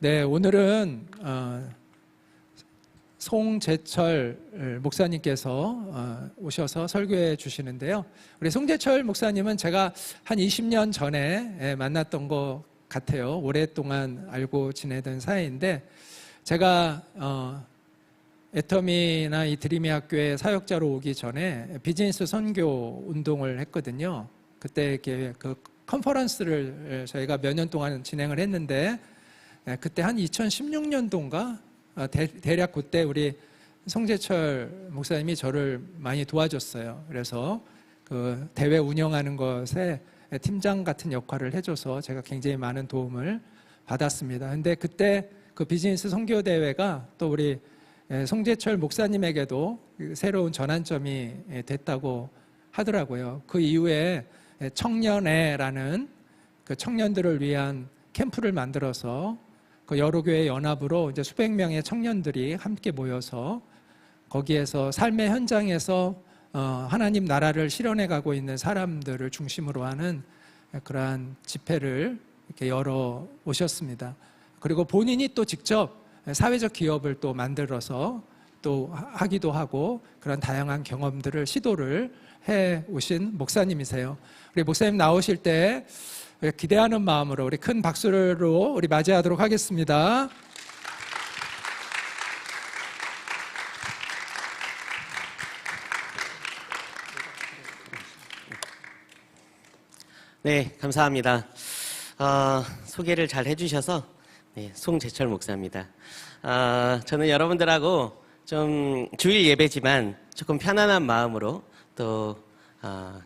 네, 오늘은 송재철 목사님께서 오셔서 설교해 주시는데요. 우리 송재철 목사님은 제가 한 20년 전에 만났던 것 같아요. 오랫동안 알고 지내던 사이인데, 제가 애터미나 이 드림의 학교에 사역자로 오기 전에 비즈니스 선교 운동을 했거든요. 그때 이렇게 그 컨퍼런스를 저희가 몇 년 동안 진행을 했는데, 그때 한 2016년도인가 대략 그때 우리 송재철 목사님이 저를 많이 도와줬어요. 그래서 그 대회 운영하는 것에 팀장 같은 역할을 해줘서 제가 굉장히 많은 도움을 받았습니다. 근데 그때 그 비즈니스 선교 대회가 또 우리 송재철 목사님에게도 새로운 전환점이 됐다고 하더라고요. 그 이후에 청년회라는 그 청년들을 위한 캠프를 만들어서 그 여러 교회 연합으로 이제 수백 명의 청년들이 함께 모여서 거기에서 삶의 현장에서 하나님 나라를 실현해 가고 있는 사람들을 중심으로 하는 그러한 집회를 이렇게 열어 오셨습니다. 그리고 본인이 또 직접 사회적 기업을 또 만들어서 또 하기도 하고 그런 다양한 경험들을 시도를 해 오신 목사님이세요. 우리 목사님 나오실 때 기대하는 마음으로 우리 큰 박수로 우리 맞이하도록 하겠습니다. 네, 감사합니다. 소개를 잘 해주셔서 송재철 목사입니다. 저는 여러분들하고 좀 주일 예배지만 조금 편안한 마음으로 또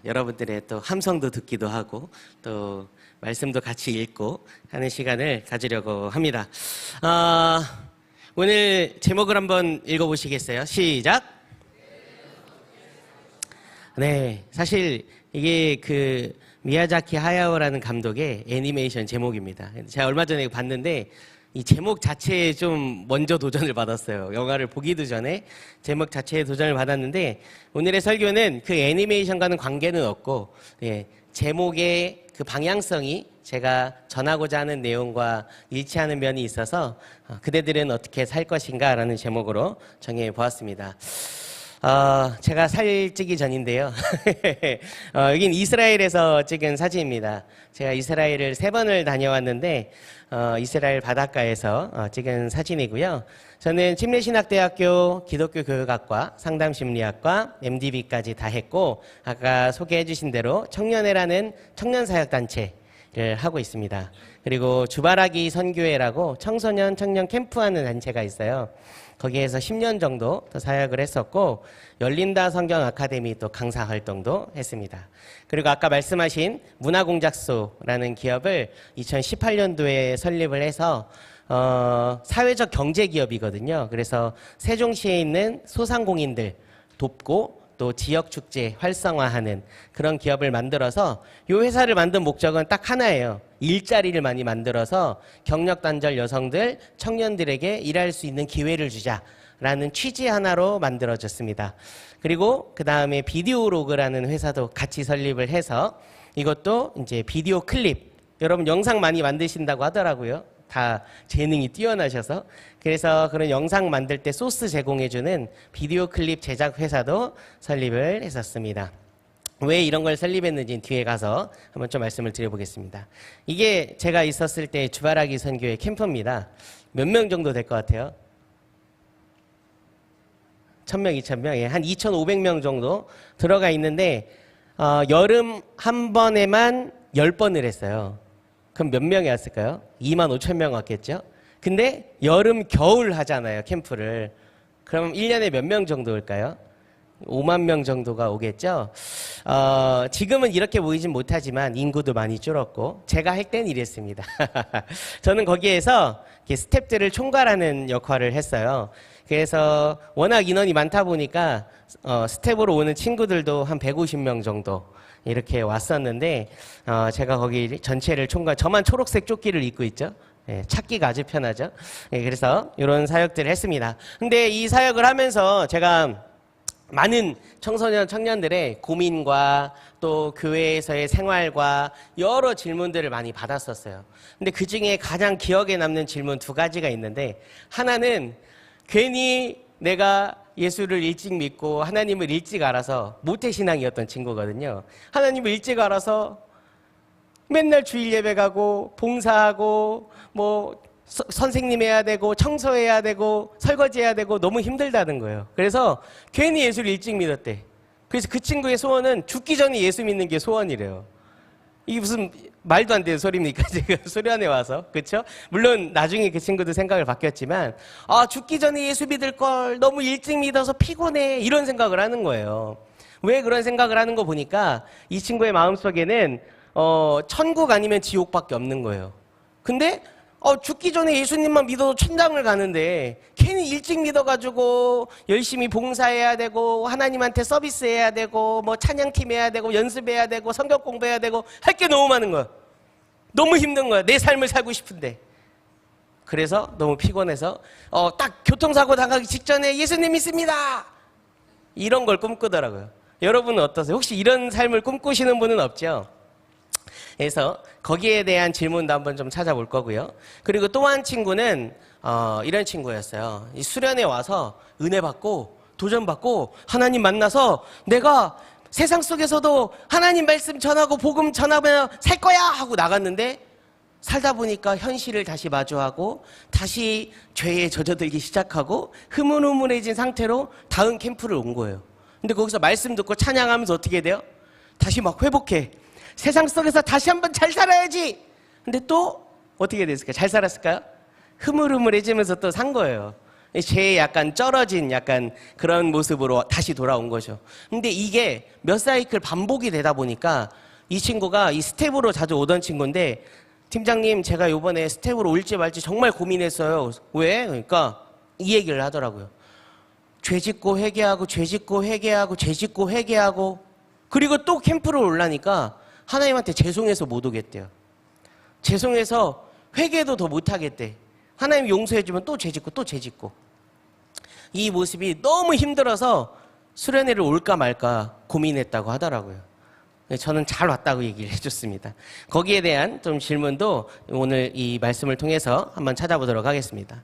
여러분들의 또 함성도 듣기도 하고 또 말씀도 같이 읽고 하는 시간을 가지려고 합니다. 오늘 제목을 한번 읽어보시겠어요? 시작! 네, 사실 이게 그 미야자키 하야오라는 감독의 애니메이션 제목입니다. 제가 얼마 전에 봤는데 이 제목 자체에 좀 먼저 도전을 받았어요. 영화를 보기도 전에 제목 자체에 도전을 받았는데, 오늘의 설교는 그 애니메이션과는 관계는 없고 제목의 그 방향성이 제가 전하고자 하는 내용과 일치하는 면이 있어서 그대들은 어떻게 살 것인가 라는 제목으로 정해 보았습니다. 제가 살찌기 전인데요. 여긴 이스라엘에서 찍은 사진입니다. 제가 이스라엘을 3번을 다녀왔는데 이스라엘 바닷가에서 찍은 사진이고요. 저는 침례신학대학교 기독교교육학과 상담심리학과 MDB까지 다 했고, 아까 소개해 주신 대로 청년회라는 청년사역단체를 하고 있습니다. 그리고 주바라기 선교회라고 청소년 청년 캠프하는 단체가 있어요. 거기에서 10년 정도 더 사역을 했었고, 열린다 성경 아카데미 또 강사 활동도 했습니다. 그리고 아까 말씀하신 문화공작소라는 기업을 2018년도에 설립을 해서 사회적 경제 기업이거든요. 그래서 세종시에 있는 소상공인들 돕고 또 지역 축제 활성화하는 그런 기업을 만들어서, 이 회사를 만든 목적은 딱 하나예요. 일자리를 많이 만들어서 경력 단절 여성들, 청년들에게 일할 수 있는 기회를 주자라는 취지 하나로 만들어졌습니다. 그리고 그 다음에 비디오로그라는 회사도 같이 설립을 해서, 이것도 이제 비디오 클립, 여러분 영상 많이 만드신다고 하더라고요. 다 재능이 뛰어나셔서. 그래서 그런 영상 만들 때 소스 제공해주는 비디오 클립 제작 회사도 설립을 했었습니다. 왜 이런 걸 설립했는지 뒤에 가서 한번 좀 말씀을 드려보겠습니다. 이게 제가 있었을 때 주바라기 선교회 캠프입니다. 몇 명 정도 될 것 같아요? 1000명, 2000명? 한 2500명 정도 들어가 있는데 여름 한 번에만 10번을 했어요. 그럼 몇 명이 왔을까요? 25,000명 왔겠죠? 근데 여름, 겨울 하잖아요, 캠프를. 그럼 1년에 몇 명 정도 올까요? 5만 명 정도가 오겠죠? 지금은 이렇게 모이진 못하지만 인구도 많이 줄었고, 제가 할 땐 이랬습니다. 저는 거기에서 스태프들을 총괄하는 역할을 했어요. 그래서 워낙 인원이 많다 보니까 스텝으로 오는 친구들도 한 150명 정도 이렇게 왔었는데, 제가 거기 전체를 저만 초록색 조끼를 입고 있죠. 찾기가 아주 편하죠. 그래서 이런 사역들을 했습니다. 근데 이 사역을 하면서 제가 많은 청소년 청년들의 고민과 또 교회에서의 생활과 여러 질문들을 많이 받았었어요. 근데 그 중에 가장 기억에 남는 질문 두 가지가 있는데, 하나는 괜히 내가 예수를 일찍 믿고 하나님을 일찍 알아서 모태신앙이었던 친구거든요. 하나님을 일찍 알아서 맨날 주일 예배 가고 봉사하고 뭐 선생님 해야 되고 청소해야 되고 설거지해야 되고 너무 힘들다는 거예요. 그래서 괜히 예수를 일찍 믿었대. 그래서 그 친구의 소원은 죽기 전에 예수 믿는 게 소원이래요. 이게 무슨 말도 안 되는 소리입니까? 제가 소련에 와서. 그렇죠? 물론 나중에 그 친구도 생각을 바뀌었지만, 죽기 전에 예수 믿을 걸 너무 일찍 믿어서 피곤해, 이런 생각을 하는 거예요. 왜 그런 생각을 하는 거 보니까 이 친구의 마음속에는 천국 아니면 지옥밖에 없는 거예요. 근데 죽기 전에 예수님만 믿어도 천당을 가는데 괜히 일찍 믿어가지고 열심히 봉사해야 되고 하나님한테 서비스해야 되고 뭐 찬양팀 해야 되고 연습해야 되고 성경 공부해야 되고 할 게 너무 많은 거야. 너무 힘든 거야. 내 삶을 살고 싶은데. 그래서 너무 피곤해서 딱 교통사고 당하기 직전에 예수님 믿습니다, 이런 걸 꿈꾸더라고요. 여러분은 어떠세요? 혹시 이런 삶을 꿈꾸시는 분은 없죠? 그래서 거기에 대한 질문도 한번 좀 찾아볼 거고요. 그리고 또 한 친구는 이런 친구였어요. 이 수련회 와서 은혜 받고 도전 받고 하나님 만나서 내가 세상 속에서도 하나님 말씀 전하고 복음 전하며 살 거야 하고 나갔는데, 살다 보니까 현실을 다시 마주하고 다시 죄에 젖어들기 시작하고 흐물흐물해진 상태로 다음 캠프를 온 거예요. 근데 거기서 말씀 듣고 찬양하면서 어떻게 돼요? 다시 막 회복해. 세상 속에서 다시 한번 잘 살아야지. 근데 또 어떻게 됐을까요? 잘 살았을까요? 흐물흐물해지면서 또 산 거예요. 죄에 약간 쩔어진 약간 그런 모습으로 다시 돌아온 거죠. 근데 이게 몇 사이클 반복이 되다 보니까 이 친구가 이 스텝으로 자주 오던 친구인데, 팀장님 제가 이번에 스텝으로 올지 말지 정말 고민했어요. 왜? 그러니까 이 얘기를 하더라고요. 죄 짓고 회개하고 죄 짓고 회개하고 죄 짓고 회개하고, 그리고 또 캠프를 올라니까 하나님한테 죄송해서 못 오겠대요. 죄송해서 회개도 더 못 하겠대. 하나님 용서해주면 또 죄 짓고 또 죄 짓고. 이 모습이 너무 힘들어서 수련회를 올까 말까 고민했다고 하더라고요. 저는 잘 왔다고 얘기를 해줬습니다. 거기에 대한 좀 질문도 오늘 이 말씀을 통해서 한번 찾아보도록 하겠습니다.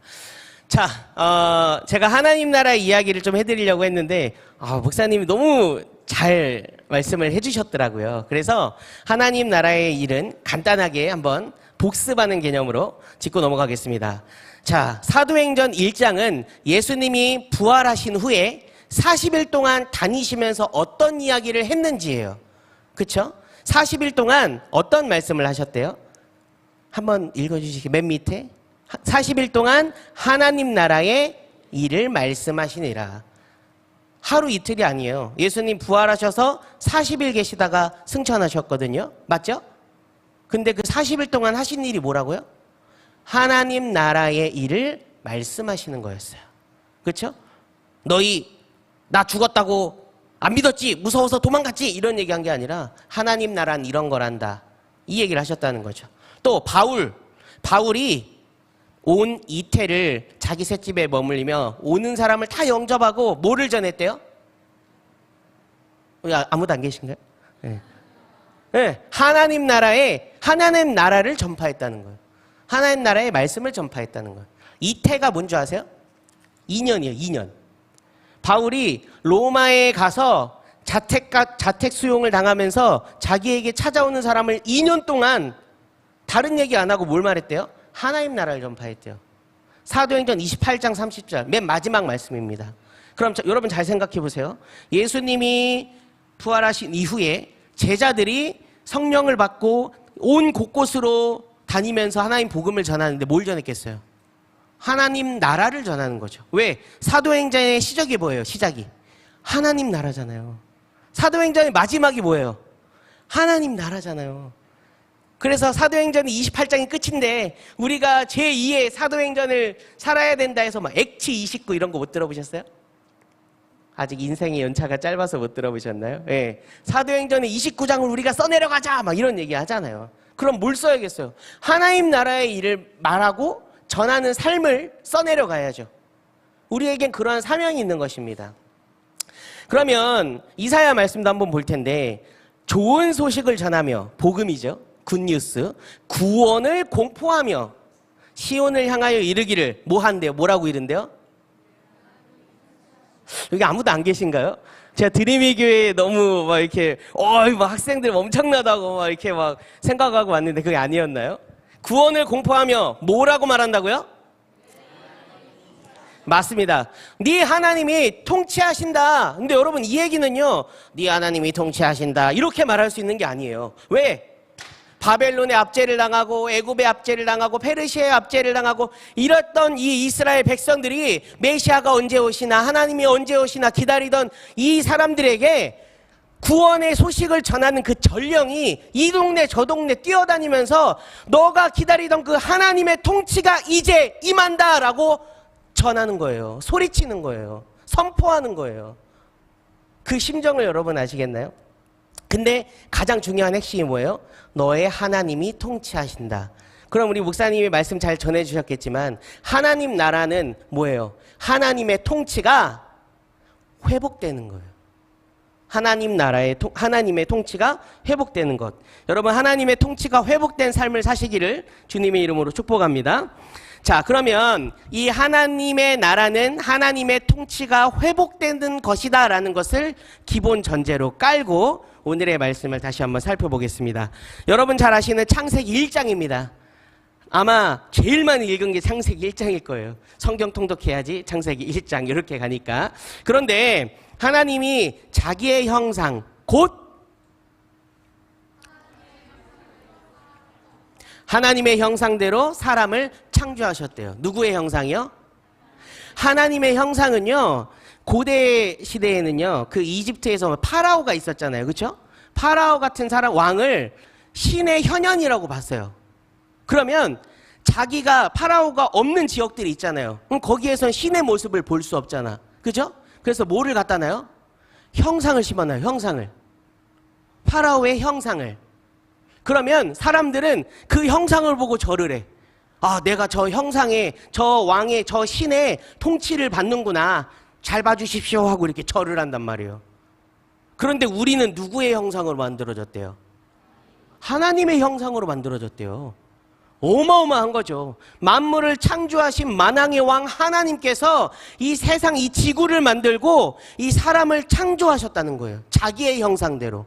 자, 제가 하나님 나라의 이야기를 좀 해드리려고 했는데 목사님이 너무 잘 말씀을 해주셨더라고요. 그래서 하나님 나라의 일은 간단하게 한번 복습하는 개념으로 짚고 넘어가겠습니다. 자, 사도행전 1장은 예수님이 부활하신 후에 40일 동안 다니시면서 어떤 이야기를 했는지예요. 그렇죠? 40일 동안 어떤 말씀을 하셨대요? 한번 읽어주시기, 맨 밑에 40일 동안 하나님 나라의 일을 말씀하시니라. 하루 이틀이 아니에요. 예수님 부활하셔서 40일 계시다가 승천하셨거든요. 맞죠? 근데 그 40일 동안 하신 일이 뭐라고요? 하나님 나라의 일을 말씀하시는 거였어요. 그렇죠? 너희 나 죽었다고 안 믿었지? 무서워서 도망갔지? 이런 얘기한 게 아니라 하나님 나라는 이런 거란다, 이 얘기를 하셨다는 거죠. 또 바울이 온 이태를 자기 셋집에 머물리며 오는 사람을 다 영접하고 뭐를 전했대요? 아무도 안 계신가요? 네. 네, 하나님 나라를 전파했다는 거예요. 하나님 나라의 말씀을 전파했다는 거예요. 이태가 뭔지 아세요? 2년이에요. 2년. 바울이 로마에 가서 자택 수용을 당하면서 자기에게 찾아오는 사람을 2년 동안 다른 얘기 안 하고 뭘 말했대요? 하나님 나라를 전파했대요. 사도행전 28장 30절 맨 마지막 말씀입니다. 그럼 여러분 잘 생각해 보세요. 예수님이 부활하신 이후에 제자들이 성령을 받고 온 곳곳으로 다니면서 하나님 복음을 전하는데 뭘 전했겠어요? 하나님 나라를 전하는 거죠. 왜? 사도행전의 시작이 뭐예요? 시작이 하나님 나라잖아요. 사도행전의 마지막이 뭐예요? 하나님 나라잖아요. 그래서 사도행전이 28장이 끝인데 우리가 제2의 사도행전을 살아야 된다 해서 막 액치 29 이런 거 못 들어보셨어요? 아직 인생의 연차가 짧아서 못 들어보셨나요? 네. 사도행전의 29장을 우리가 써내려가자 막 이런 얘기 하잖아요. 그럼 뭘 써야겠어요? 하나님 나라의 일을 말하고 전하는 삶을 써내려가야죠. 우리에겐 그러한 사명이 있는 것입니다. 그러면 이사야 말씀도 한번 볼 텐데 좋은 소식을 전하며 복음이죠. 굿뉴스. 구원을 공포하며 시온을 향하여 이르기를 뭐 한대요? 뭐라고 이른대요? 여기 아무도 안 계신가요? 제가 드림이 교회에 너무 막 이렇게 막 학생들 엄청나다고 막 이렇게 막 생각하고 왔는데 그게 아니었나요? 구원을 공포하며 뭐라고 말한다고요? 맞습니다. 네 하나님이 통치하신다. 근데 여러분 이 얘기는요, 네 하나님이 통치하신다 이렇게 말할 수 있는 게 아니에요. 왜? 바벨론의 압제를 당하고 애굽의 압제를 당하고 페르시아의 압제를 당하고 이랬던 이 이스라엘 백성들이 메시아가 언제 오시나 하나님이 언제 오시나 기다리던 이 사람들에게 구원의 소식을 전하는 그 전령이 이 동네 저 동네 뛰어다니면서 너가 기다리던 그 하나님의 통치가 이제 임한다라고 전하는 거예요. 소리치는 거예요. 선포하는 거예요. 그 심정을 여러분 아시겠나요? 근데 가장 중요한 핵심이 뭐예요? 너의 하나님이 통치하신다. 그럼 우리 목사님이 말씀 잘 전해주셨겠지만 하나님 나라는 뭐예요? 하나님의 통치가 회복되는 거예요. 하나님 나라의 하나님의 통치가 회복되는 것. 여러분 하나님의 통치가 회복된 삶을 사시기를 주님의 이름으로 축복합니다. 자, 그러면 이 하나님의 나라는 하나님의 통치가 회복되는 것이다 라는 것을 기본 전제로 깔고 오늘의 말씀을 다시 한번 살펴보겠습니다. 여러분 잘 아시는 창세기 1장입니다. 아마 제일 많이 읽은 게 창세기 1장일 거예요. 성경 통독해야지 창세기 1장 이렇게 가니까. 그런데 하나님이 자기의 형상 곧 하나님의 형상대로 사람을 창조하셨대요. 누구의 형상이요? 하나님의 형상은요, 고대 시대에는요, 그 이집트에서 파라오가 있었잖아요. 그렇죠? 파라오 같은 사람, 왕을 신의 현현이라고 봤어요. 그러면 자기가 파라오가 없는 지역들이 있잖아요. 그럼 거기에선 신의 모습을 볼 수 없잖아. 그죠? 그래서 뭐를 갖다 놔요? 형상을 심어놔요. 형상을. 파라오의 형상을. 그러면 사람들은 그 형상을 보고 절을 해. 아, 내가 저 형상의, 저 왕의, 저 신의 통치를 받는구나. 잘 봐주십시오 하고 이렇게 절을 한단 말이에요. 그런데 우리는 누구의 형상으로 만들어졌대요? 하나님의 형상으로 만들어졌대요. 어마어마한 거죠. 만물을 창조하신 만왕의 왕 하나님께서 이 세상, 이 지구를 만들고 이 사람을 창조하셨다는 거예요. 자기의 형상대로.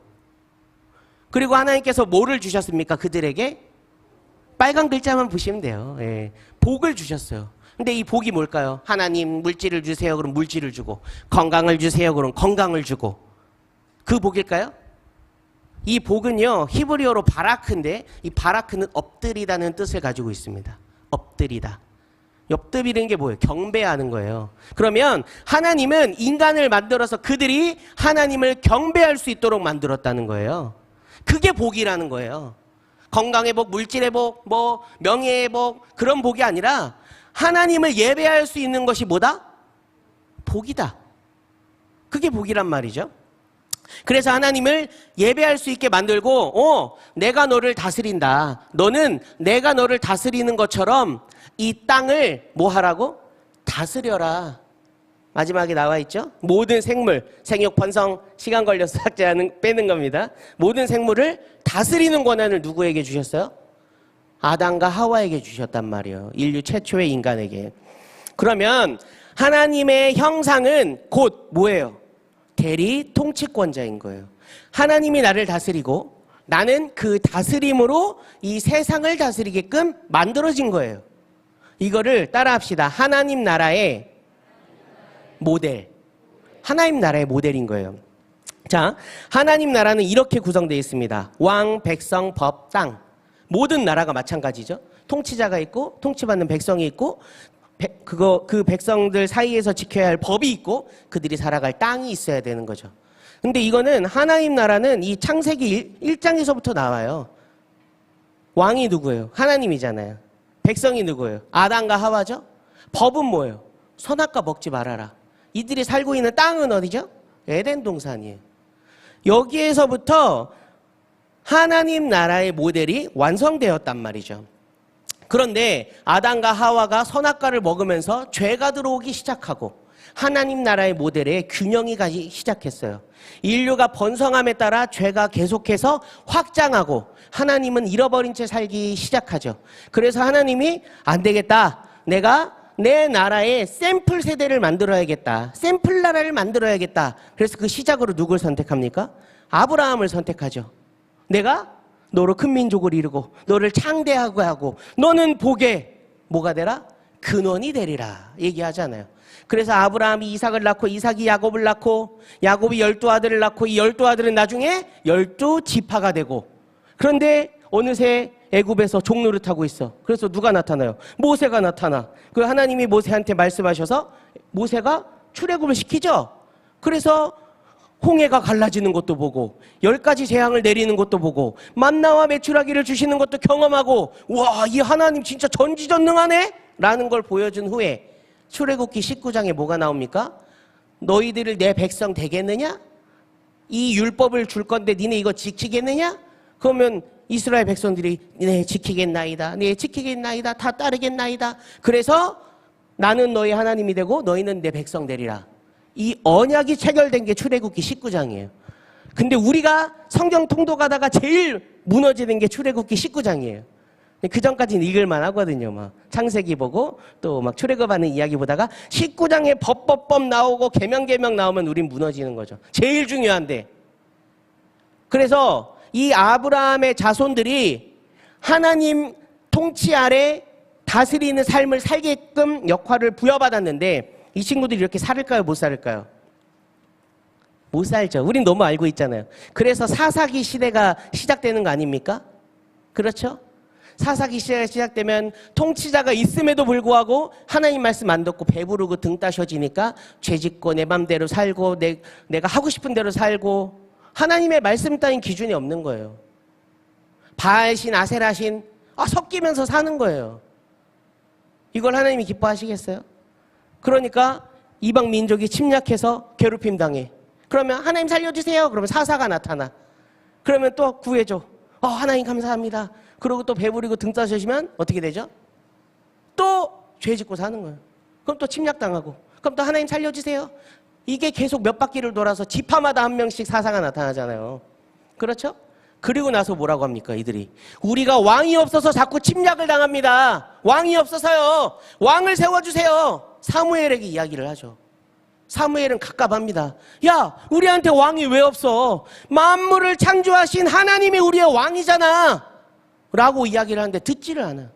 그리고 하나님께서 뭐를 주셨습니까? 그들에게 빨간 글자만 보시면 돼요. 예. 복을 주셨어요. 근데 이 복이 뭘까요? 하나님 물질을 주세요. 그럼 물질을 주고, 건강을 주세요. 그럼 건강을 주고. 그 복일까요? 이 복은요, 히브리어로 바라크인데 이 바라크는 엎드리다는 뜻을 가지고 있습니다. 엎드리다. 엎드리는 게 뭐예요? 경배하는 거예요. 그러면 하나님은 인간을 만들어서 그들이 하나님을 경배할 수 있도록 만들었다는 거예요. 그게 복이라는 거예요. 건강의 복, 물질의 복, 뭐 명예의 복, 그런 복이 아니라 하나님을 예배할 수 있는 것이 뭐다? 복이다. 그게 복이란 말이죠. 그래서 하나님을 예배할 수 있게 만들고, 내가 너를 다스린다. 너는 내가 너를 다스리는 것처럼 이 땅을 뭐 하라고? 다스려라. 마지막에 나와 있죠? 모든 생물, 생육, 번성, 시간 걸려서 삭제하는, 빼는 겁니다. 모든 생물을 다스리는 권한을 누구에게 주셨어요? 아담과 하와에게 주셨단 말이에요. 인류 최초의 인간에게. 그러면 하나님의 형상은 곧 뭐예요? 대리 통치권자인 거예요. 하나님이 나를 다스리고 나는 그 다스림으로 이 세상을 다스리게끔 만들어진 거예요. 이거를 따라합시다. 하나님 나라의 모델. 하나님 나라의 모델인 거예요. 자, 하나님 나라는 이렇게 구성되어 있습니다. 왕, 백성, 법, 땅. 모든 나라가 마찬가지죠. 통치자가 있고 통치받는 백성이 있고 그 백성들 사이에서 지켜야 할 법이 있고 그들이 살아갈 땅이 있어야 되는 거죠. 근데 이거는 하나님 나라는 이 창세기 1장에서부터 나와요. 왕이 누구예요? 하나님이잖아요. 백성이 누구예요? 아담과 하와죠. 법은 뭐예요? 선악과 먹지 말아라. 이들이 살고 있는 땅은 어디죠? 에덴 동산이에요. 여기에서부터 하나님 나라의 모델이 완성되었단 말이죠. 그런데 아담과 하와가 선악과를 먹으면서 죄가 들어오기 시작하고 하나님 나라의 모델에 균형이 가기 시작했어요. 인류가 번성함에 따라 죄가 계속해서 확장하고 하나님은 잃어버린 채 살기 시작하죠. 그래서 하나님이 안 되겠다. 내가 내 나라에 샘플 세대를 만들어야겠다. 샘플 나라를 만들어야겠다. 그래서 그 시작으로 누굴 선택합니까? 아브라함을 선택하죠. 내가 너로 큰 민족을 이루고 너를 창대하게 하고 너는 복의 뭐가 되라? 근원이 되리라 얘기하잖아요. 그래서 아브라함이 이삭을 낳고 이삭이 야곱을 낳고 야곱이 12아들을 낳고 이 12아들은 나중에 12지파가 되고, 그런데 어느새 애굽에서 종노릇하고 있어. 그래서 누가 나타나요? 모세가 나타나. 그 하나님이 모세한테 말씀하셔서 모세가 출애굽을 시키죠. 그래서 홍해가 갈라지는 것도 보고 10가지 재앙을 내리는 것도 보고 만나와 메추라기를 주시는 것도 경험하고, 와, 이 하나님 진짜 전지전능하네? 라는 걸 보여준 후에 출애굽기 19장에 뭐가 나옵니까? 너희들을 내 백성 되겠느냐? 이 율법을 줄 건데 니네 이거 지키겠느냐? 그러면 이스라엘 백성들이 네 지키겠나이다, 네 지키겠나이다, 다 따르겠나이다. 그래서 나는 너희 하나님이 되고 너희는 내 백성 되리라. 이 언약이 체결된 게 출애굽기 19장이에요. 근데 우리가 성경 통독하다가 제일 무너지는 게 출애굽기 19장이에요. 그 전까지는 읽을만 하거든요. 막 창세기 보고 또 막 출애굽하는 이야기 보다가 19장에 법법 나오고 계명 나오면 우린 무너지는 거죠. 제일 중요한데. 그래서 이 아브라함의 자손들이 하나님 통치 아래 다스리는 삶을 살게끔 역할을 부여받았는데 이 친구들이 이렇게 살을까요? 못 살을까요? 못 살죠. 우린 너무 알고 있잖아요. 그래서 사사기 시대가 시작되는 거 아닙니까? 그렇죠? 사사기 시대가 시작되면 통치자가 있음에도 불구하고 하나님 말씀 안 듣고 배부르고 등 따셔지니까 죄짓고 내 맘대로 살고 내가 하고 싶은 대로 살고 하나님의 말씀 따윈 기준이 없는 거예요. 바알신 아세라신 섞이면서 사는 거예요. 이걸 하나님이 기뻐하시겠어요? 그러니까 이방 민족이 침략해서 괴롭힘 당해. 그러면 하나님 살려주세요. 그러면 사사가 나타나. 그러면 또 구해줘. 하나님 감사합니다. 그러고 또 배부리고 등 따셔지면 어떻게 되죠? 또 죄짓고 사는 거예요. 그럼 또 침략당하고. 그럼 또 하나님 살려주세요. 이게 계속 몇 바퀴를 돌아서 지파마다 한 명씩 사사가 나타나잖아요. 그렇죠? 그리고 나서 뭐라고 합니까? 이들이 우리가 왕이 없어서 자꾸 침략을 당합니다. 왕이 없어서요. 왕을 세워주세요. 사무엘에게 이야기를 하죠. 사무엘은 갑갑합니다. 야, 우리한테 왕이 왜 없어? 만물을 창조하신 하나님이 우리의 왕이잖아 라고 이야기를 하는데 듣지를 않아.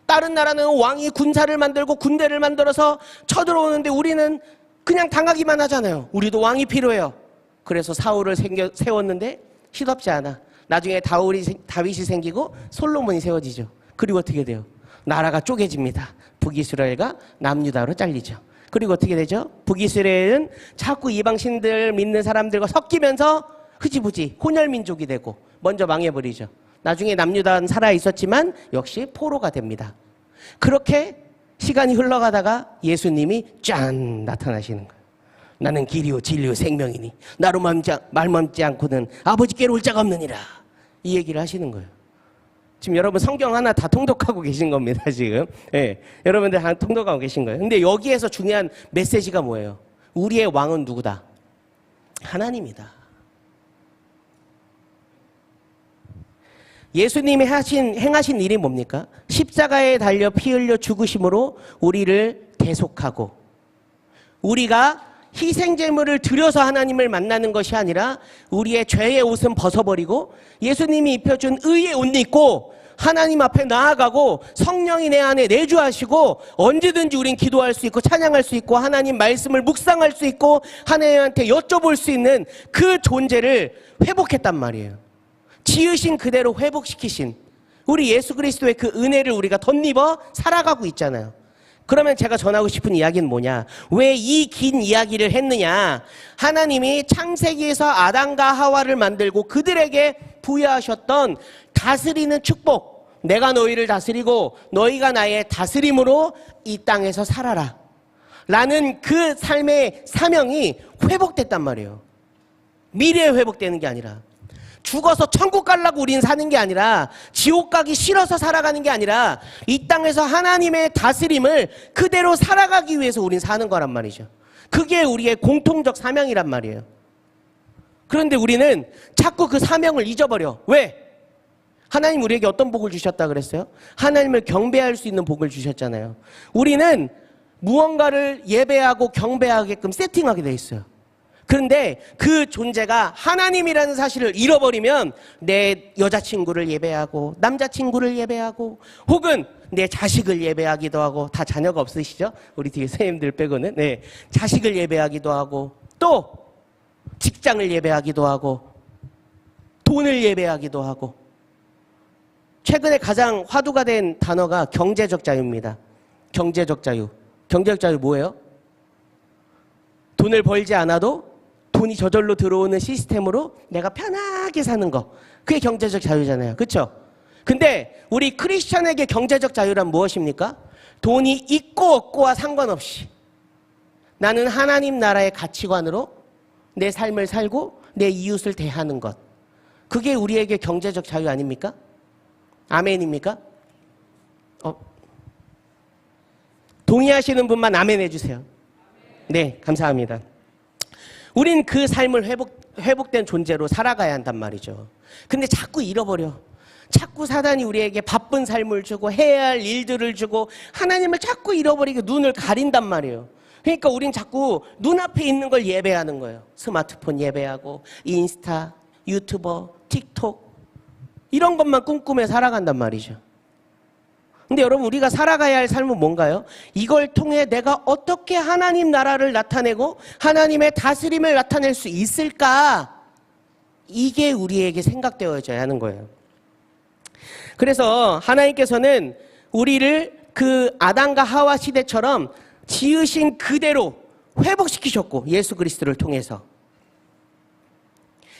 다른 나라는 왕이 군사를 만들고 군대를 만들어서 쳐들어오는데 우리는 그냥 당하기만 하잖아요. 우리도 왕이 필요해요. 그래서 사울을 세웠는데 시덥지 않아. 나중에 다윗이 생기고 솔로몬이 세워지죠. 그리고 어떻게 돼요? 나라가 쪼개집니다. 북이스라엘과 남유다로 잘리죠. 그리고 어떻게 되죠? 북이스라엘은 자꾸 이방신들 믿는 사람들과 섞이면서 흐지부지 혼혈민족이 되고 먼저 망해버리죠. 나중에 남유다는 살아있었지만 역시 포로가 됩니다. 그렇게 시간이 흘러가다가 예수님이 짠 나타나시는 거예요. 나는 길이요 진리요 생명이니 나로 말 멈지 않고는 아버지께로 올 자가 없느니라. 이 얘기를 하시는 거예요. 지금 여러분 성경 하나 다 통독하고 계신 겁니다. 지금 여러분들 다 통독하고 계신 거예요. 근데 여기에서 중요한 메시지가 뭐예요? 우리의 왕은 누구다? 하나님이다. 예수님이 행하신 일이 뭡니까? 십자가에 달려 피 흘려 죽으심으로 우리를 대속하고, 우리가 희생제물을 드려서 하나님을 만나는 것이 아니라 우리의 죄의 옷은 벗어버리고 예수님이 입혀준 의의 옷 입고 하나님 앞에 나아가고 성령이 내 안에 내주하시고 언제든지 우린 기도할 수 있고 찬양할 수 있고 하나님 말씀을 묵상할 수 있고 하나님한테 여쭤볼 수 있는 그 존재를 회복했단 말이에요. 지으신 그대로 회복시키신 우리 예수 그리스도의 그 은혜를 우리가 덧입어 살아가고 있잖아요. 그러면 제가 전하고 싶은 이야기는 뭐냐? 왜 이 긴 이야기를 했느냐? 하나님이 창세기에서 아담과 하와를 만들고 그들에게 부여하셨던 다스리는 축복, 내가 너희를 다스리고 너희가 나의 다스림으로 이 땅에서 살아라 라는 그 삶의 사명이 회복됐단 말이에요. 미래에 회복되는 게 아니라 죽어서 천국 가려고 우리는 사는 게 아니라, 지옥 가기 싫어서 살아가는 게 아니라, 이 땅에서 하나님의 다스림을 그대로 살아가기 위해서 우리는 사는 거란 말이죠. 그게 우리의 공통적 사명이란 말이에요. 그런데 우리는 자꾸 그 사명을 잊어버려. 왜? 하나님 우리에게 어떤 복을 주셨다 그랬어요? 하나님을 경배할 수 있는 복을 주셨잖아요. 우리는 무언가를 예배하고 경배하게끔 세팅하게 돼 있어요. 그런데 그 존재가 하나님이라는 사실을 잃어버리면 내 여자친구를 예배하고 남자친구를 예배하고 혹은 내 자식을 예배하기도 하고, 다 자녀가 없으시죠? 우리 뒤에 선생님들 빼고는. 네, 자식을 예배하기도 하고, 또 직장을 예배하기도 하고, 돈을 예배하기도 하고. 최근에 가장 화두가 된 단어가 경제적 자유입니다. 경제적 자유. 경제적 자유 뭐예요? 돈을 벌지 않아도 돈이 저절로 들어오는 시스템으로 내가 편하게 사는 거. 그게 경제적 자유잖아요. 그렇죠? 근데 우리 크리스천에게 경제적 자유란 무엇입니까? 돈이 있고 없고와 상관없이 나는 하나님 나라의 가치관으로 내 삶을 살고 내 이웃을 대하는 것. 그게 우리에게 경제적 자유 아닙니까? 아멘입니까? 동의하시는 분만 아멘 해주세요. 네, 감사합니다. 우린 그 삶을 회복된 존재로 살아가야 한단 말이죠. 근데 자꾸 잃어버려. 자꾸 사단이 우리에게 바쁜 삶을 주고 해야 할 일들을 주고 하나님을 자꾸 잃어버리게 눈을 가린단 말이에요. 그러니까 우린 자꾸 눈앞에 있는 걸 예배하는 거예요. 스마트폰 예배하고 인스타, 유튜버, 틱톡 이런 것만 꿈꾸며 살아간단 말이죠. 근데 여러분, 우리가 살아가야 할 삶은 뭔가요? 이걸 통해 내가 어떻게 하나님 나라를 나타내고 하나님의 다스림을 나타낼 수 있을까? 이게 우리에게 생각되어져야 하는 거예요. 그래서 하나님께서는 우리를 그 아담과 하와 시대처럼 지으신 그대로 회복시키셨고, 예수 그리스도를 통해서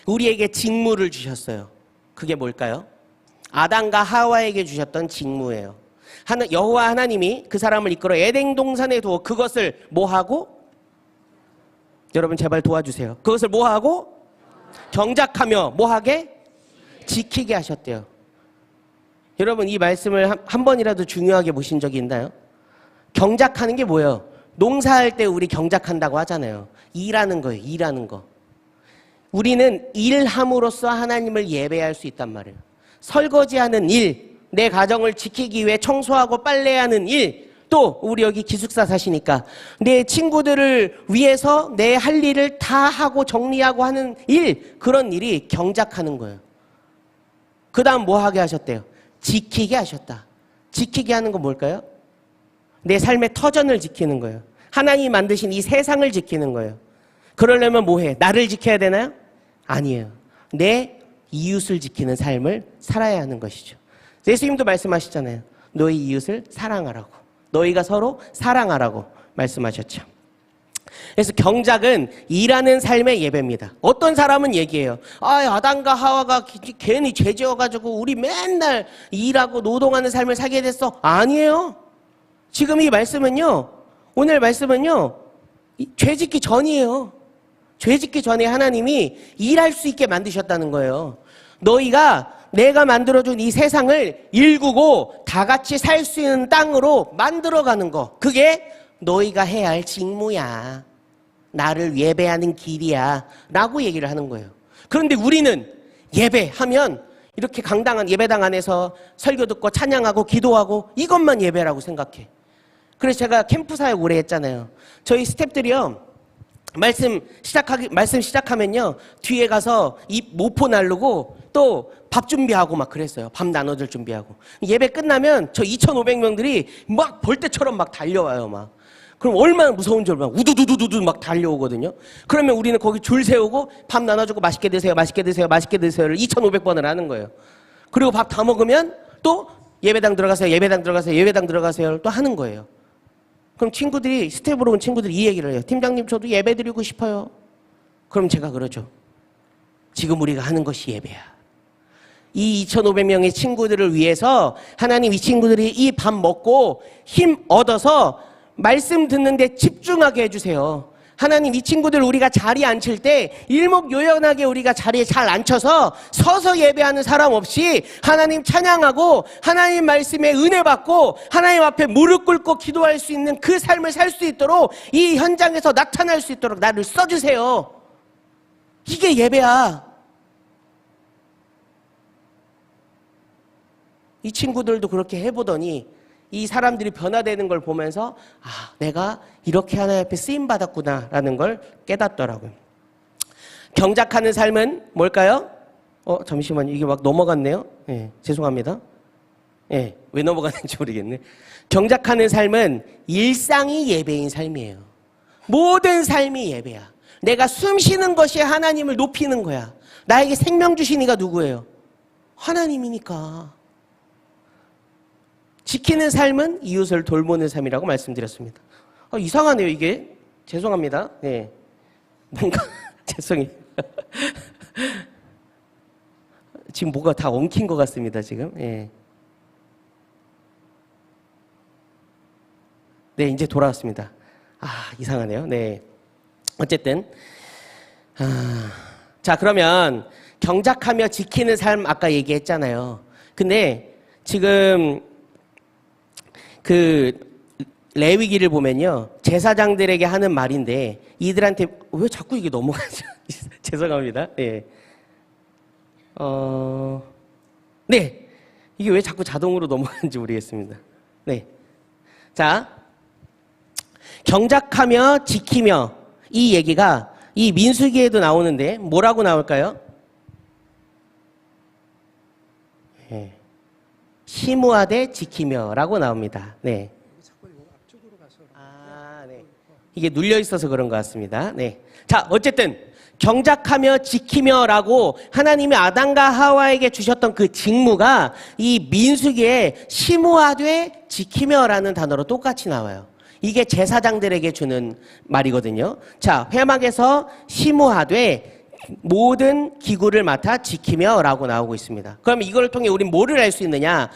우리에게 직무를 주셨어요. 그게 뭘까요? 아담과 하와에게 주셨던 직무예요. 여호와 하나님이 그 사람을 이끌어 에덴 동산에 두어 그것을 뭐하고? 여러분 제발 도와주세요. 그것을 뭐하고? 경작하며 뭐하게? 지키게 하셨대요. 여러분, 이 말씀을 한 번이라도 중요하게 보신 적이 있나요? 경작하는 게 뭐예요? 농사할 때 우리 경작한다고 하잖아요. 일하는 거예요. 일하는 거. 우리는 일함으로써 하나님을 예배할 수 있단 말이에요. 설거지하는 일, 내 가정을 지키기 위해 청소하고 빨래하는 일, 또 우리 여기 기숙사 사시니까 내 친구들을 위해서 내 할 일을 다 하고 정리하고 하는 일, 그런 일이 경작하는 거예요. 그 다음 뭐 하게 하셨대요? 지키게 하셨다. 지키게 하는 건 뭘까요? 내 삶의 터전을 지키는 거예요. 하나님이 만드신 이 세상을 지키는 거예요. 그러려면 뭐 해? 나를 지켜야 되나요? 아니에요. 내 이웃을 지키는 삶을 살아야 하는 것이죠. 예수님도 말씀하시잖아요. 너희 이웃을 사랑하라고. 너희가 서로 사랑하라고 말씀하셨죠. 그래서 경작은 일하는 삶의 예배입니다. 어떤 사람은 얘기해요. 아담과 하와가 괜히 죄 지어가지고 우리 맨날 일하고 노동하는 삶을 살게 됐어. 아니에요. 지금 이 말씀은요, 오늘 말씀은요, 죄 짓기 전이에요. 죄 짓기 전에 하나님이 일할 수 있게 만드셨다는 거예요. 너희가 내가 만들어준 이 세상을 일구고 다 같이 살 수 있는 땅으로 만들어가는 거, 그게 너희가 해야 할 직무야. 나를 예배하는 길이야 라고 얘기를 하는 거예요. 그런데 우리는 예배하면 이렇게 강당한 예배당 안에서 설교 듣고 찬양하고 기도하고 이것만 예배라고 생각해. 그래서 제가 캠프 사역 오래 했잖아요. 저희 스태프들이요, 말씀 시작하면요, 뒤에 가서 입 모포 나르고 또 밥 준비하고 막 그랬어요. 밥 나눠줄 준비하고. 예배 끝나면 저 2,500명들이 막 벌떼처럼 막 달려와요. 막. 그럼 얼마나 무서운 줄 막 우두두두두두 막 달려오거든요. 그러면 우리는 거기 줄 세우고 밥 나눠주고 맛있게 드세요, 맛있게 드세요, 맛있게 드세요를 2,500번을 하는 거예요. 그리고 밥 다 먹으면 또 예배당 들어가세요, 예배당 들어가세요, 예배당 들어가세요를 또 하는 거예요. 그럼 친구들이, 스텝으로 온 친구들이 이 얘기를 해요. 팀장님, 저도 예배 드리고 싶어요. 그럼 제가 그러죠. 지금 우리가 하는 것이 예배야. 이 2,500명의 친구들을 위해서 하나님, 이 친구들이 이 밥 먹고 힘 얻어서 말씀 듣는데 집중하게 해주세요. 하나님 이 친구들 우리가 자리에 앉힐 때 일목요연하게 우리가 자리에 잘 앉혀서 서서 예배하는 사람 없이 하나님 찬양하고 하나님 말씀에 은혜 받고 하나님 앞에 무릎 꿇고 기도할 수 있는 그 삶을 살 수 있도록 이 현장에서 나타날 수 있도록 나를 써주세요. 이게 예배야. 이 친구들도 그렇게 해보더니 이 사람들이 변화되는 걸 보면서 아, 내가 이렇게 하나님 앞에 쓰임받았구나 라는 걸 깨닫더라고요. 경작하는 삶은 뭘까요? 잠시만요. 이게 막 넘어갔네요. 예, 죄송합니다. 예, 왜 넘어갔는지 모르겠네. 경작하는 삶은 일상이 예배인 삶이에요. 모든 삶이 예배야. 내가 숨 쉬는 것이 하나님을 높이는 거야. 나에게 생명 주신 이가 누구예요? 하나님이니까. 지키는 삶은 이웃을 돌보는 삶이라고 말씀드렸습니다. 이상하네요, 이게. 죄송합니다. 네. 뭔가, 죄송해요. 지금 뭐가 다 엉킨 것 같습니다, 지금. 네. 네, 이제 돌아왔습니다. 이상하네요. 네. 어쨌든. 자, 그러면 경작하며 지키는 삶 아까 얘기했잖아요. 근데 지금 그 레위기를 보면요, 제사장들에게 하는 말인데 이들한테 왜 자꾸 이게 넘어가죠? 죄송합니다. 네. 네, 이게 왜 자꾸 자동으로 넘어가는지 모르겠습니다. 네, 자, 경작하며 지키며 이 얘기가 이 민수기에도 나오는데 뭐라고 나올까요? 네. 심우하되 지키며라고 나옵니다. 네. 네. 이게 눌려 있어서 그런 것 같습니다. 네. 자, 어쨌든 경작하며 지키며라고 하나님이 아담과 하와에게 주셨던 그 직무가 이 민수기에 심우하되 지키며라는 단어로 똑같이 나와요. 이게 제사장들에게 주는 말이거든요. 자, 회막에서 심우하되 모든 기구를 맡아 지키며 라고 나오고 있습니다. 그럼 이걸 통해 우리는 뭐를 알 수 있느냐?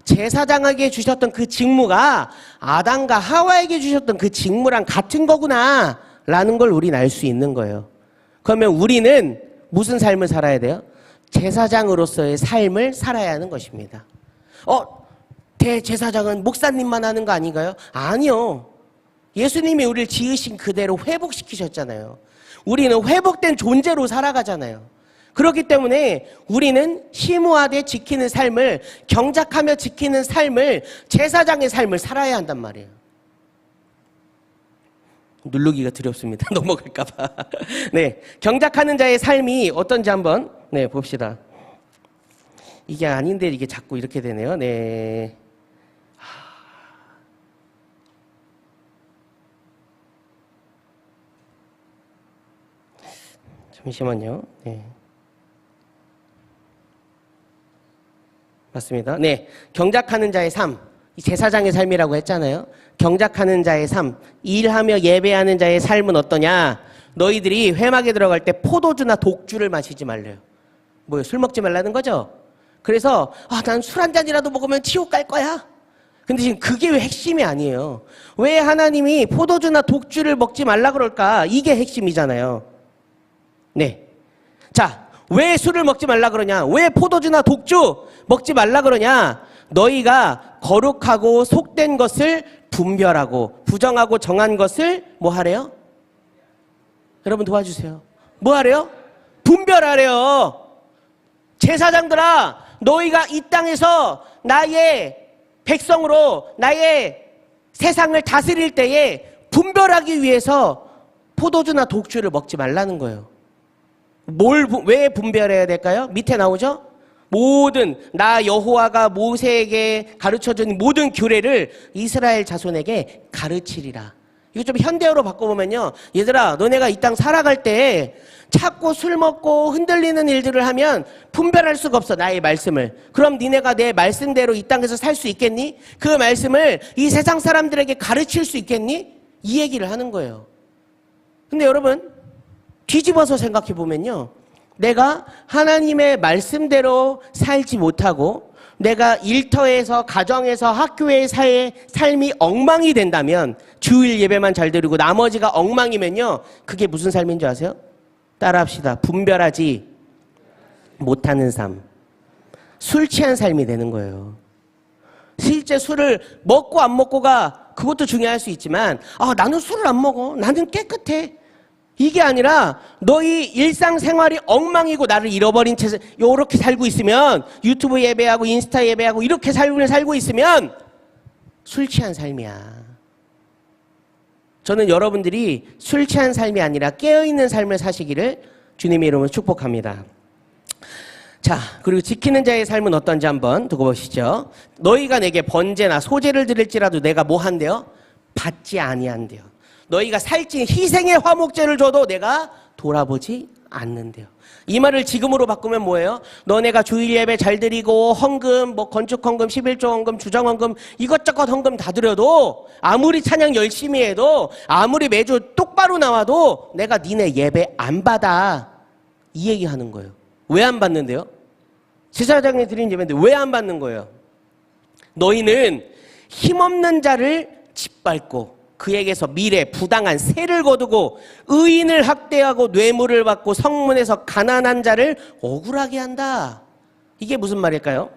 제사장에게 주셨던 그 직무가 아담과 하와에게 주셨던 그 직무랑 같은 거구나 라는 걸 우리는 알 수 있는 거예요. 그러면 우리는 무슨 삶을 살아야 돼요? 제사장으로서의 삶을 살아야 하는 것입니다. 대제사장은 목사님만 하는 거 아닌가요? 아니요. 예수님이 우리를 지으신 그대로 회복시키셨잖아요. 우리는 회복된 존재로 살아가잖아요. 그렇기 때문에 우리는 심우하되 지키는 삶을, 경작하며 지키는 삶을, 제사장의 삶을 살아야 한단 말이에요. 누르기가 두렵습니다. 넘어갈까 봐. 네, 경작하는 자의 삶이 어떤지 한번 봅시다. 이게 아닌데 이게 자꾸 이렇게 되네요. 네. 잠시만요. 네. 맞습니다. 네. 경작하는 자의 삶. 이 제사장의 삶이라고 했잖아요. 경작하는 자의 삶. 일하며 예배하는 자의 삶은 어떠냐? 너희들이 회막에 들어갈 때 포도주나 독주를 마시지 말래요. 뭐요? 술 먹지 말라는 거죠? 그래서, 난 술 한 잔이라도 먹으면 지옥 갈 거야. 근데 지금 그게 왜 핵심이 아니에요. 왜 하나님이 포도주나 독주를 먹지 말라 그럴까? 이게 핵심이잖아요. 네. 자, 왜 술을 먹지 말라 그러냐? 왜 포도주나 독주 먹지 말라 그러냐? 너희가 거룩하고 속된 것을 분별하고 부정하고 정한 것을 뭐 하래요? 여러분 도와주세요. 뭐 하래요? 분별하래요. 제사장들아, 너희가 이 땅에서 나의 백성으로 나의 세상을 다스릴 때에 분별하기 위해서 포도주나 독주를 먹지 말라는 거예요. 왜 분별해야 될까요? 밑에 나오죠? 모든 나 여호와가 모세에게 가르쳐준 모든 규례를 이스라엘 자손에게 가르치리라. 이거 좀 현대어로 바꿔보면요, 얘들아 너네가 이 땅 살아갈 때 자꾸 술 먹고 흔들리는 일들을 하면 분별할 수가 없어, 나의 말씀을. 그럼 니네가 내 말씀대로 이 땅에서 살 수 있겠니? 그 말씀을 이 세상 사람들에게 가르칠 수 있겠니? 이 얘기를 하는 거예요. 근데 여러분 뒤집어서 생각해 보면요, 내가 하나님의 말씀대로 살지 못하고 내가 일터에서, 가정에서, 학교의 삶이 엉망이 된다면, 주일 예배만 잘 드리고 나머지가 엉망이면요, 그게 무슨 삶인 줄 아세요? 따라합시다. 분별하지 못하는 삶. 술 취한 삶이 되는 거예요. 실제 술을 먹고 안 먹고가 그것도 중요할 수 있지만, 나는 술을 안 먹어. 나는 깨끗해. 이게 아니라 너희 일상생활이 엉망이고 나를 잃어버린 채 이렇게 살고 있으면, 유튜브 예배하고 인스타 예배하고 이렇게 살고 있으면 술 취한 삶이야. 저는 여러분들이 술 취한 삶이 아니라 깨어있는 삶을 사시기를 주님의 이름으로 축복합니다. 자, 그리고 지키는 자의 삶은 어떤지 한번 두고 보시죠. 너희가 내게 번제나 소제를 드릴지라도 내가 뭐 한대요? 받지 아니한대요. 너희가 살찐 희생의 화목제를 줘도 내가 돌아보지 않는데요. 이 말을 지금으로 바꾸면 뭐예요? 너네가 주일 예배 잘 드리고 헌금, 건축 헌금, 11조 헌금, 주정 헌금, 이것저것 헌금 다 드려도, 아무리 찬양 열심히 해도, 아무리 매주 똑바로 나와도 내가 니네 예배 안 받아. 이 얘기하는 거예요. 왜 안 받는데요? 제사장이 드린 예배인데 왜 안 받는 거예요? 너희는 힘없는 자를 짓밟고 그에게서 미래 부당한 세를 거두고 의인을 학대하고 뇌물을 받고 성문에서 가난한 자를 억울하게 한다. 이게 무슨 말일까요?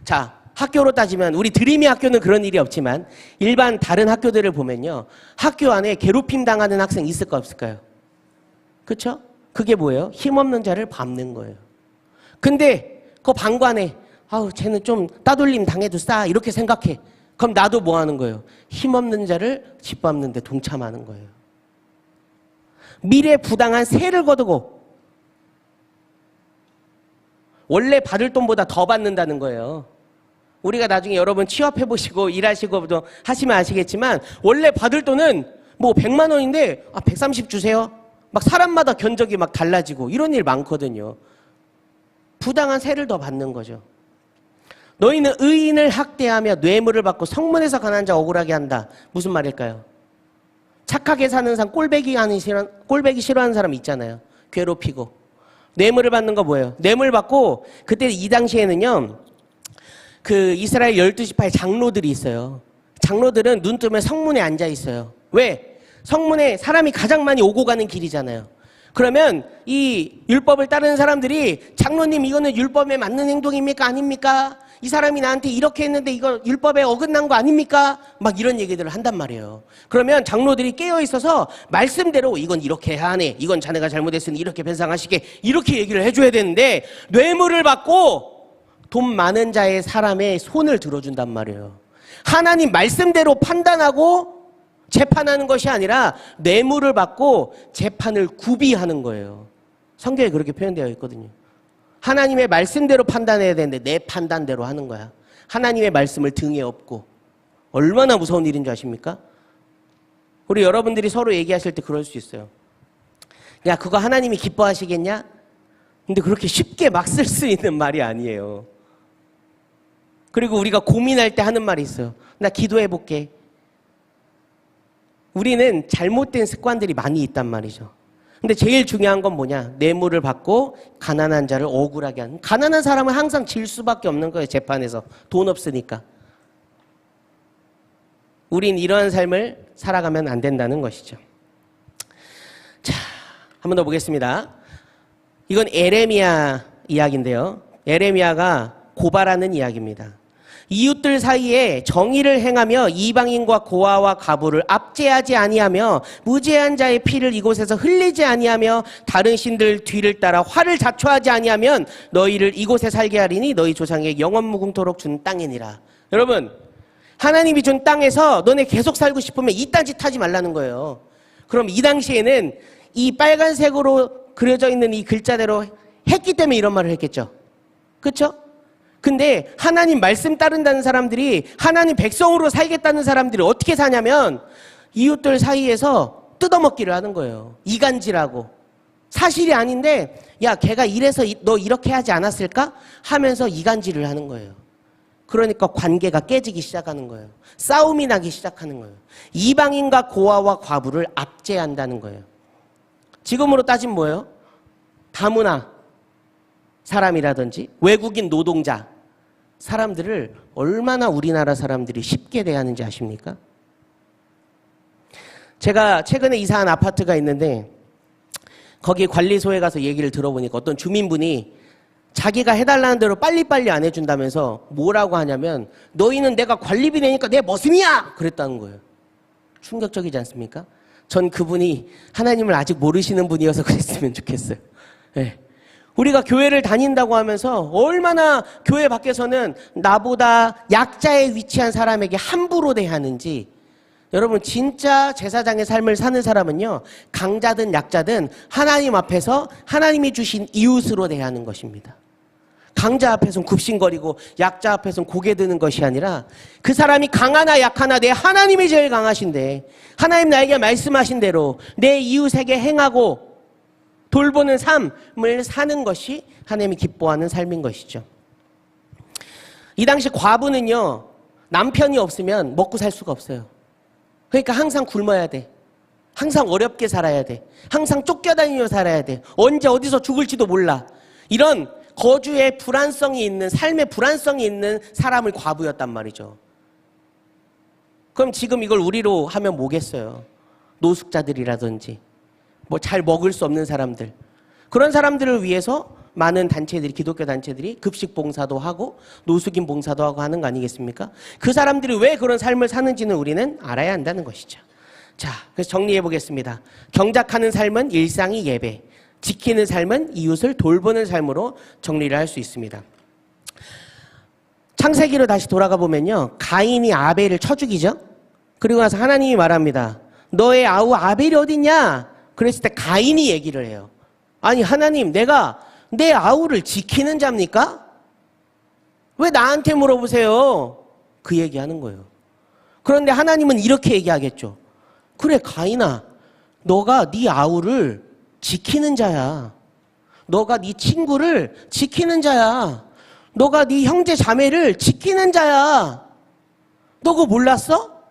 자, 학교로 따지면 우리 드림이 학교는 그런 일이 없지만 일반 다른 학교들을 보면요, 학교 안에 괴롭힘 당하는 학생 있을까 없을까요? 그렇죠? 그게 뭐예요? 힘없는 자를 밟는 거예요. 근데 그 방관에 쟤는 좀 따돌림 당해도 싸 이렇게 생각해. 그럼 나도 뭐 하는 거예요? 힘없는 자를 짓밟는 데 동참하는 거예요. 미래 부당한 세를 거두고 원래 받을 돈보다 더 받는다는 거예요. 우리가 나중에 여러분 취업해보시고 일하시고 하시면 아시겠지만 원래 받을 돈은 뭐 100만 원인데 130 주세요. 막 사람마다 견적이 막 달라지고 이런 일 많거든요. 부당한 세를 더 받는 거죠. 너희는 의인을 학대하며 뇌물을 받고 성문에서 가난한 자 억울하게 한다. 무슨 말일까요? 착하게 사는 사람, 꼴배기 싫어하는 사람 있잖아요. 괴롭히고. 뇌물을 받는 거 뭐예요? 뇌물 받고, 그때 이 당시에는요, 그 이스라엘 12지파의 장로들이 있어요. 장로들은 눈 뜨면 성문에 앉아 있어요. 왜? 성문에 사람이 가장 많이 오고 가는 길이잖아요. 그러면 이 율법을 따르는 사람들이 장로님 이거는 율법에 맞는 행동입니까? 아닙니까? 이 사람이 나한테 이렇게 했는데 이거 율법에 어긋난 거 아닙니까? 막 이런 얘기들을 한단 말이에요. 그러면 장로들이 깨어있어서 말씀대로 이건 이렇게 해야 하네, 이건 자네가 잘못했으니 이렇게 변상하시게, 이렇게 얘기를 해줘야 되는데 뇌물을 받고 돈 많은 자의 사람의 손을 들어준단 말이에요. 하나님 말씀대로 판단하고 재판하는 것이 아니라 뇌물을 받고 재판을 구비하는 거예요. 성경에 그렇게 표현되어 있거든요. 하나님의 말씀대로 판단해야 되는데 내 판단대로 하는 거야. 하나님의 말씀을 등에 업고. 얼마나 무서운 일인 줄 아십니까? 우리 여러분들이 서로 얘기하실 때 그럴 수 있어요. 야, 그거 하나님이 기뻐하시겠냐? 근데 그렇게 쉽게 막 쓸 수 있는 말이 아니에요. 그리고 우리가 고민할 때 하는 말이 있어요. 나 기도해 볼게. 우리는 잘못된 습관들이 많이 있단 말이죠. 근데 제일 중요한 건 뭐냐? 뇌물을 받고 가난한 자를 억울하게 하는. 가난한 사람은 항상 질 수밖에 없는 거예요. 재판에서. 돈 없으니까. 우린 이러한 삶을 살아가면 안 된다는 것이죠. 자, 한 번 더 보겠습니다. 이건 에레미야 이야기인데요. 에레미야가 고발하는 이야기입니다. 이웃들 사이에 정의를 행하며 이방인과 고아와 과부를 압제하지 아니하며 무죄한 자의 피를 이곳에서 흘리지 아니하며 다른 신들 뒤를 따라 화를 자초하지 아니하면 너희를 이곳에 살게 하리니 너희 조상에게 영원 무궁토록 준 땅이니라. 여러분, 하나님이 준 땅에서 너네 계속 살고 싶으면 이딴 짓 하지 말라는 거예요. 그럼 이 당시에는 이 빨간색으로 그려져 있는 이 글자대로 했기 때문에 이런 말을 했겠죠. 그렇죠? 근데 하나님 말씀 따른다는 사람들이, 하나님 백성으로 살겠다는 사람들이 어떻게 사냐면 이웃들 사이에서 뜯어먹기를 하는 거예요. 이간질하고. 사실이 아닌데 야, 걔가 이래서 너 이렇게 하지 않았을까? 하면서 이간질을 하는 거예요. 그러니까 관계가 깨지기 시작하는 거예요. 싸움이 나기 시작하는 거예요. 이방인과 고아와 과부를 압제한다는 거예요. 지금으로 따지면 뭐예요? 다문화 사람이라든지 외국인 노동자, 사람들을 얼마나 우리나라 사람들이 쉽게 대하는지 아십니까? 제가 최근에 이사한 아파트가 있는데 거기 관리소에 가서 얘기를 들어보니까 어떤 주민분이 자기가 해달라는 대로 빨리빨리 안 해준다면서 뭐라고 하냐면 너희는 내가 관리비 내니까 내 머슴이야! 그랬다는 거예요. 충격적이지 않습니까? 전 그분이 하나님을 아직 모르시는 분이어서 그랬으면 좋겠어요. 네. 우리가 교회를 다닌다고 하면서 얼마나 교회 밖에서는 나보다 약자에 위치한 사람에게 함부로 대하는지. 여러분 진짜 제사장의 삶을 사는 사람은요, 강자든 약자든 하나님 앞에서 하나님이 주신 이웃으로 대하는 것입니다. 강자 앞에서는 굽신거리고 약자 앞에서는 고개 드는 것이 아니라 그 사람이 강하나 약하나 내 하나님이 제일 강하신데 하나님 나에게 말씀하신 대로 내 이웃에게 행하고 돌보는 삶을 사는 것이 하나님이 기뻐하는 삶인 것이죠. 이 당시 과부는요, 남편이 없으면 먹고 살 수가 없어요. 그러니까 항상 굶어야 돼. 항상 어렵게 살아야 돼. 항상 쫓겨다니며 살아야 돼. 언제 어디서 죽을지도 몰라. 이런 거주의 불안성이 있는, 삶의 불안성이 있는 사람을 과부였단 말이죠. 그럼 지금 이걸 우리로 하면 뭐겠어요? 노숙자들이라든지 뭐 잘 먹을 수 없는 사람들, 그런 사람들을 위해서 많은 단체들이, 기독교 단체들이 급식 봉사도 하고 노숙인 봉사도 하고 하는 거 아니겠습니까? 그 사람들이 왜 그런 삶을 사는지는 우리는 알아야 한다는 것이죠. 자, 그래서 정리해 보겠습니다. 경작하는 삶은 일상이 예배, 지키는 삶은 이웃을 돌보는 삶으로 정리를 할 수 있습니다. 창세기로 다시 돌아가 보면요, 가인이 아벨을 쳐 죽이죠. 그리고 나서 하나님이 말합니다. 너의 아우 아벨이 어딨냐? 그랬을 때 가인이 얘기를 해요. 아니 하나님, 내가 내 아우를 지키는 자입니까? 왜 나한테 물어보세요? 그 얘기하는 거예요. 그런데 하나님은 이렇게 얘기하겠죠. 그래 가인아, 너가 네 아우를 지키는 자야. 너가 네 친구를 지키는 자야. 너가 네 형제 자매를 지키는 자야. 너 그거 몰랐어?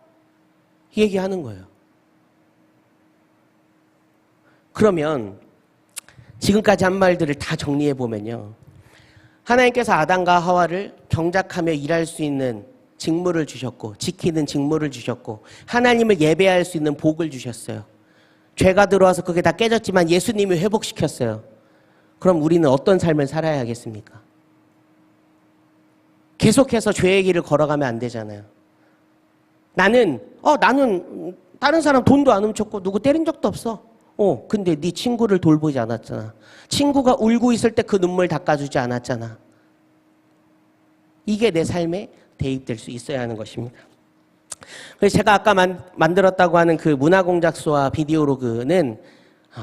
얘기하는 거예요. 그러면 지금까지 한 말들을 다 정리해 보면요, 하나님께서 아담과 하와를 경작하며 일할 수 있는 직무를 주셨고, 지키는 직무를 주셨고, 하나님을 예배할 수 있는 복을 주셨어요. 죄가 들어와서 그게 다 깨졌지만 예수님이 회복시켰어요. 그럼 우리는 어떤 삶을 살아야 하겠습니까? 계속해서 죄의 길을 걸어가면 안 되잖아요. 나는 다른 사람 돈도 안 훔쳤고 누구 때린 적도 없어. 근데 네 친구를 돌보지 않았잖아. 친구가 울고 있을 때 그 눈물 닦아주지 않았잖아. 이게 내 삶에 대입될 수 있어야 하는 것입니다. 그래서 제가 아까 만들었다고 하는 그 문화공작소와 비디오로그는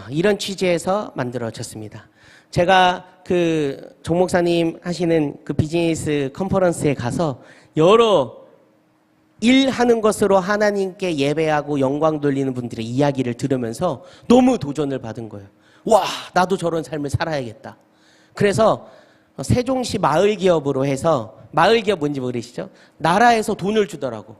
이런 취지에서 만들어졌습니다. 제가 그 정 목사님 하시는 그 비즈니스 컨퍼런스에 가서 여러 일하는 것으로 하나님께 예배하고 영광 돌리는 분들의 이야기를 들으면서 너무 도전을 받은 거예요. 와, 나도 저런 삶을 살아야겠다. 그래서 세종시 마을기업으로 해서, 마을기업 뭔지 모르시죠? 나라에서 돈을 주더라고.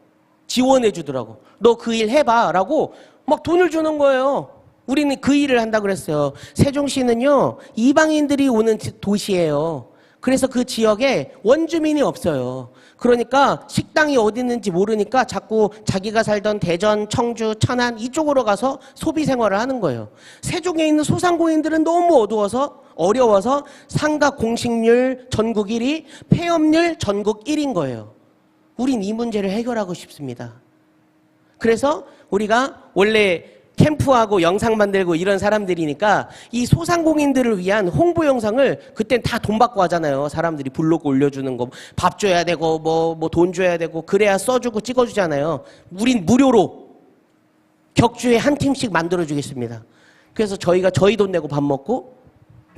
지원해 주더라고. 너 그 일 해봐 라고 막 돈을 주는 거예요. 우리는 그 일을 한다고 그랬어요. 세종시는요, 이방인들이 오는 도시예요. 그래서 그 지역에 원주민이 없어요. 그러니까 식당이 어디 있는지 모르니까 자꾸 자기가 살던 대전, 청주, 천안 이쪽으로 가서 소비 생활을 하는 거예요. 세종에 있는 소상공인들은 너무 어려워서 상가 공식률 전국 1위, 폐업률 전국 1위인 거예요. 우린 이 문제를 해결하고 싶습니다. 그래서 우리가 원래 캠프하고 영상 만들고 이런 사람들이니까 이 소상공인들을 위한 홍보 영상을, 그땐 다 돈 받고 하잖아요. 사람들이 블로그 올려주는 거, 밥 줘야 되고 뭐 돈 줘야 되고, 그래야 써주고 찍어주잖아요. 우린 무료로 격주에 한 팀씩 만들어주겠습니다. 그래서 저희가 저희 돈 내고 밥 먹고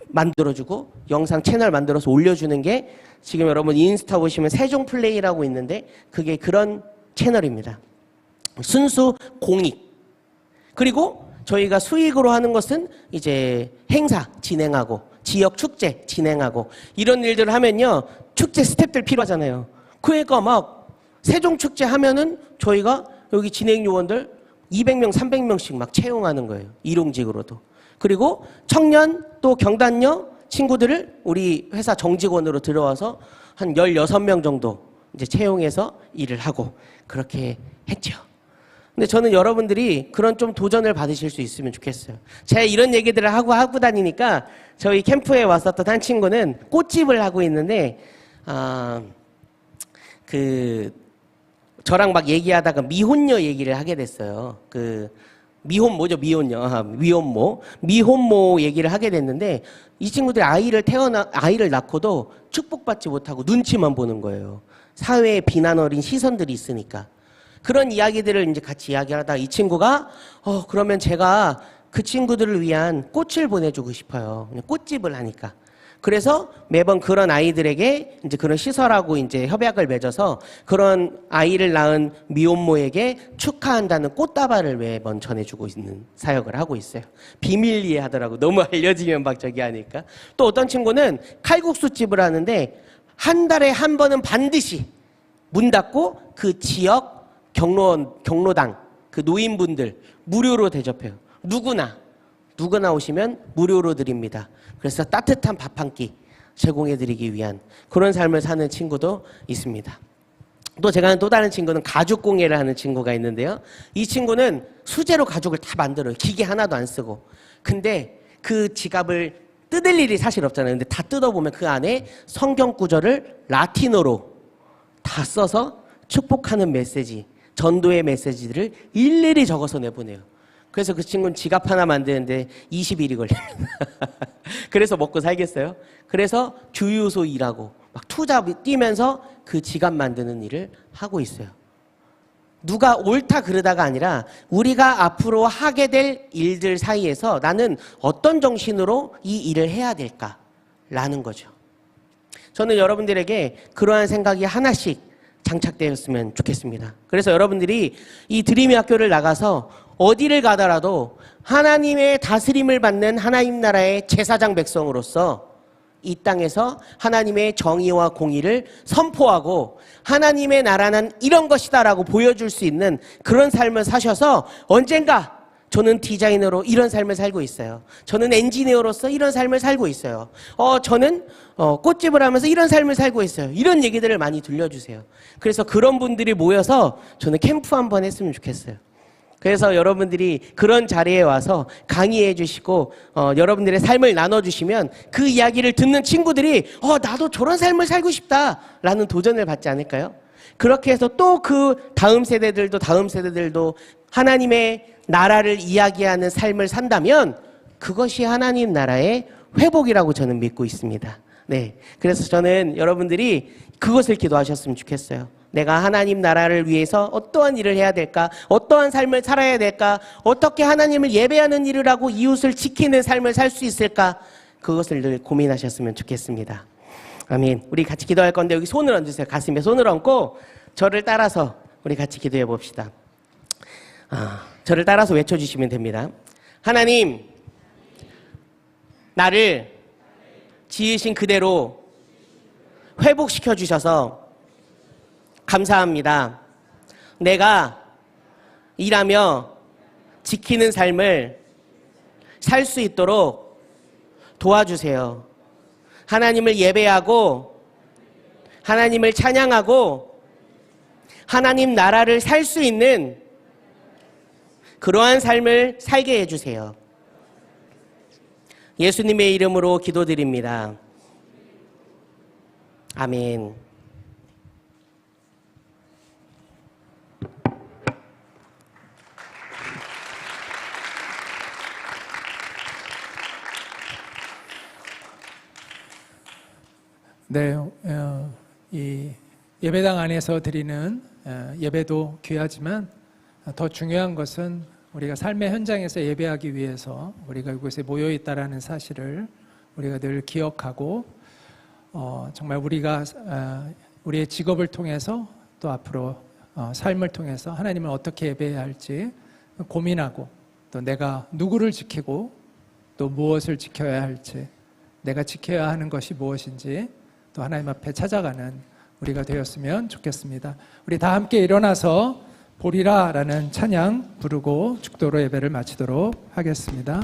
만들어주고 영상 채널 만들어서 올려주는 게, 지금 여러분 인스타 보시면 세종플레이라고 있는데 그게 그런 채널입니다. 순수 공익. 그리고 저희가 수익으로 하는 것은 이제 행사 진행하고 지역 축제 진행하고 이런 일들을 하면요, 축제 스태프들 필요하잖아요. 그러니까 막 세종 축제 하면은 저희가 여기 진행 요원들 200명, 300명씩 막 채용하는 거예요. 일용직으로도. 그리고 청년 또 경단녀 친구들을 우리 회사 정직원으로 들어와서 한 16명 정도 이제 채용해서 일을 하고 그렇게 했죠. 근데 저는 여러분들이 그런 좀 도전을 받으실 수 있으면 좋겠어요. 제가 이런 얘기들을 하고 다니니까 저희 캠프에 왔었던 한 친구는 꽃집을 하고 있는데, 저랑 막 얘기하다가 미혼녀 얘기를 하게 됐어요. 미혼모죠, 미혼녀. 미혼모 얘기를 하게 됐는데, 이 친구들이 아이를 낳고도 축복받지 못하고 눈치만 보는 거예요. 사회에 비난 어린 시선들이 있으니까. 그런 이야기들을 이제 같이 이야기하다가 이 친구가, 그러면 제가 그 친구들을 위한 꽃을 보내주고 싶어요. 꽃집을 하니까. 그래서 매번 그런 아이들에게 이제 그런 시설하고 이제 협약을 맺어서 그런 아이를 낳은 미혼모에게 축하한다는 꽃다발을 매번 전해주고 있는 사역을 하고 있어요. 비밀리에 하더라고. 너무 알려지면 막 저기 하니까. 또 어떤 친구는 칼국수집을 하는데 한 달에 한 번은 반드시 문 닫고 그 지역 경로당 그 노인분들 무료로 대접해요. 누구나 오시면 무료로 드립니다. 그래서 따뜻한 밥 한 끼 제공해드리기 위한 그런 삶을 사는 친구도 있습니다. 또 제가 아는 또 다른 친구는 가죽공예를 하는 친구가 있는데요. 이 친구는 수제로 가죽을 다 만들어요. 기계 하나도 안 쓰고. 근데 그 지갑을 뜯을 일이 사실 없잖아요. 근데 다 뜯어보면 그 안에 성경 구절을 라틴어로 다 써서 축복하는 메시지, 전도의 메시지들을 일일이 적어서 내보내요. 그래서 그 친구는 지갑 하나 만드는데 20일이 걸립니다. 그래서 먹고 살겠어요? 그래서 주유소 일하고 막 투잡 뛰면서 그 지갑 만드는 일을 하고 있어요. 누가 옳다 그르다가 아니라 우리가 앞으로 하게 될 일들 사이에서 나는 어떤 정신으로 이 일을 해야 될까라는 거죠. 저는 여러분들에게 그러한 생각이 하나씩 장착되었으면 좋겠습니다. 그래서 여러분들이 이 드림의 학교를 나가서 어디를 가더라도 하나님의 다스림을 받는 하나님 나라의 제사장 백성으로서 이 땅에서 하나님의 정의와 공의를 선포하고 하나님의 나라는 이런 것이다라고 보여줄 수 있는 그런 삶을 사셔서 언젠가 저는 디자이너로 이런 삶을 살고 있어요. 저는 엔지니어로서 이런 삶을 살고 있어요. 저는 꽃집을 하면서 이런 삶을 살고 있어요. 이런 얘기들을 많이 들려주세요. 그래서 그런 분들이 모여서 저는 캠프 한번 했으면 좋겠어요. 그래서 여러분들이 그런 자리에 와서 강의해 주시고 여러분들의 삶을 나눠주시면 그 이야기를 듣는 친구들이 나도 저런 삶을 살고 싶다라는 도전을 받지 않을까요? 그렇게 해서 또 그 다음 세대들도 하나님의 나라를 이야기하는 삶을 산다면 그것이 하나님 나라의 회복이라고 저는 믿고 있습니다. 네, 그래서 저는 여러분들이 그것을 기도하셨으면 좋겠어요. 내가 하나님 나라를 위해서 어떠한 일을 해야 될까? 어떠한 삶을 살아야 될까? 어떻게 하나님을 예배하는 일을 하고 이웃을 지키는 삶을 살 수 있을까? 그것을 늘 고민하셨으면 좋겠습니다. 아멘. 우리 같이 기도할 건데 여기 손을 얹으세요. 가슴에 손을 얹고 저를 따라서 우리 같이 기도해 봅시다. 저를 따라서 외쳐주시면 됩니다. 하나님, 나를 지으신 그대로 회복시켜 주셔서 감사합니다. 내가 일하며 지키는 삶을 살 수 있도록 도와주세요. 하나님을 예배하고 하나님을 찬양하고 하나님 나라를 살 수 있는 그러한 삶을 살게 해주세요. 예수님의 이름으로 기도드립니다. 아멘. 네, 이 예배당 안에서 드리는 예배도 귀하지만 더 중요한 것은 우리가 삶의 현장에서 예배하기 위해서 우리가 이곳에 모여 있다라는 사실을 우리가 늘 기억하고 정말 우리가 우리의 직업을 통해서 또 앞으로 삶을 통해서 하나님을 어떻게 예배해야 할지 고민하고 또 내가 누구를 지키고 또 무엇을 지켜야 할지 내가 지켜야 하는 것이 무엇인지 또 하나님 앞에 찾아가는 우리가 되었으면 좋겠습니다. 우리 다 함께 일어나서 보리라 라는 찬양 부르고 축도로 예배를 마치도록 하겠습니다.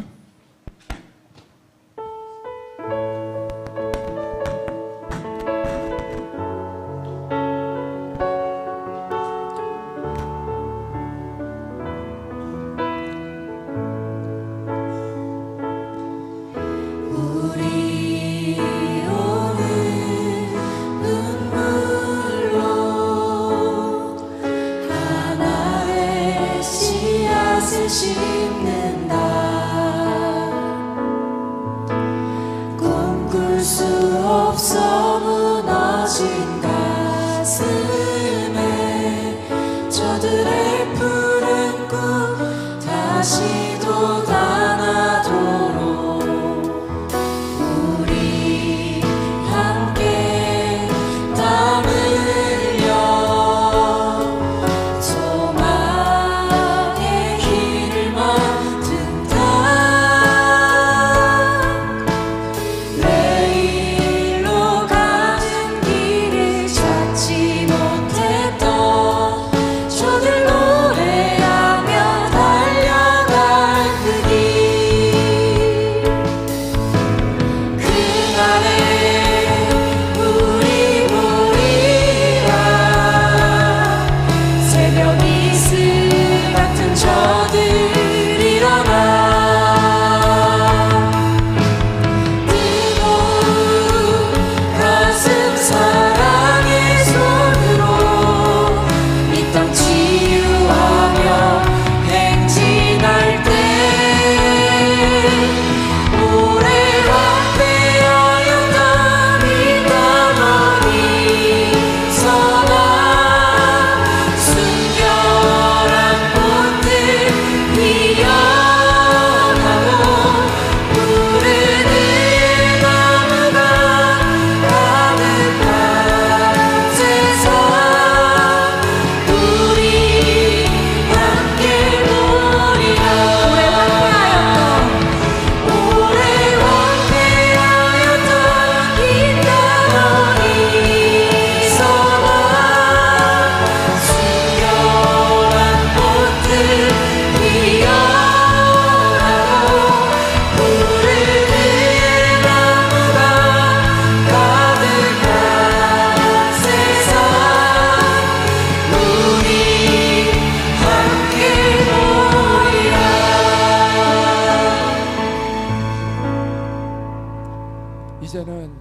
이제는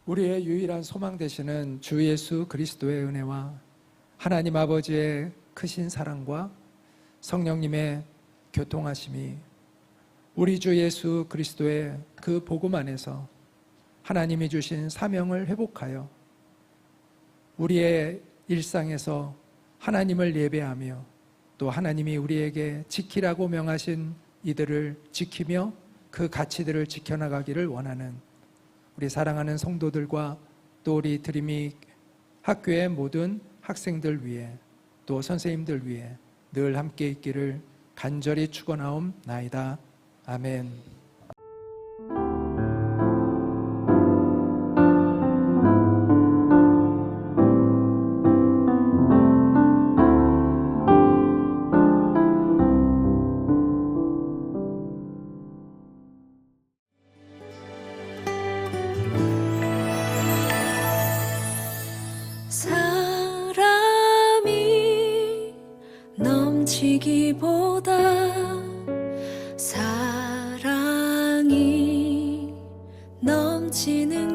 우리의 유일한 소망 되시는 주 예수 그리스도의 은혜와 하나님 아버지의 크신 사랑과 성령님의 교통하심이 우리 주 예수 그리스도의 그 복음 안에서 하나님이 주신 사명을 회복하여 우리의 일상에서 하나님을 예배하며 또 하나님이 우리에게 지키라고 명하신 이들을 지키며 그 가치들을 지켜나가기를 원하는 우리 사랑하는 성도들과 또 우리 드림이 학교의 모든 학생들 위해 또 선생님들 위해 늘 함께 있기를 간절히 축원하옵나이다. 아멘. 사람이 넘치기보다 사랑이 넘치는